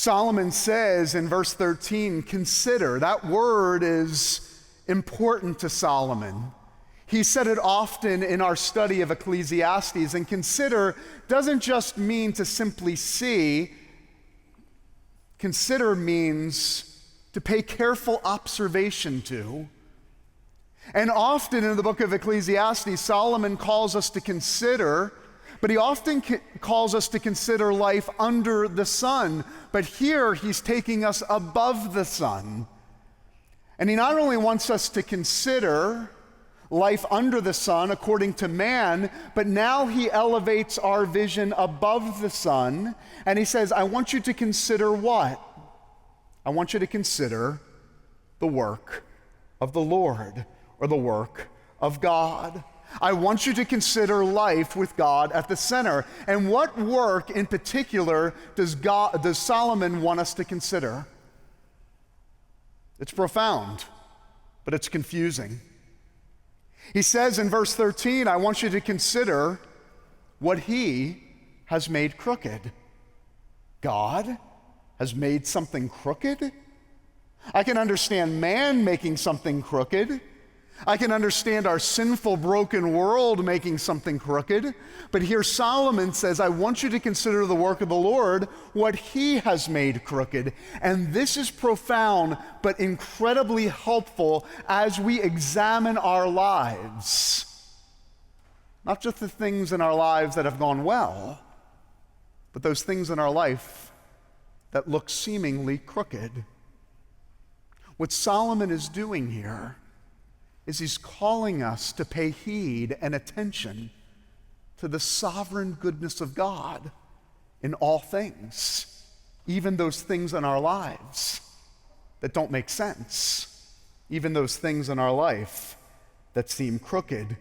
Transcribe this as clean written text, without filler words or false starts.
Solomon says in verse 13, consider. That word is important to Solomon. He said it often in our study of Ecclesiastes, and consider doesn't just mean to simply see. Consider means to pay careful observation to. And often in the book of Ecclesiastes, Solomon calls us to consider, but he often calls us to consider life under the sun. But here he's taking us above the sun. And he not only wants us to consider life under the sun according to man, but now he elevates our vision above the sun, and he says, I want you to consider what? I want you to consider the work of the Lord, or the work of God. I want you to consider life with God at the center. And what work in particular does Solomon want us to consider? It's profound, but it's confusing. He says in verse 13, I want you to consider what he has made crooked. God has made something crooked? I can understand man making something crooked. I can understand our sinful, broken world making something crooked. But here Solomon says, I want you to consider the work of the Lord, what he has made crooked. And this is profound, but incredibly helpful as we examine our lives. Not just the things in our lives that have gone well, but those things in our life that look seemingly crooked. What Solomon is doing here is he's calling us to pay heed and attention to the sovereign goodness of God in all things, even those things in our lives that don't make sense, even those things in our life that seem crooked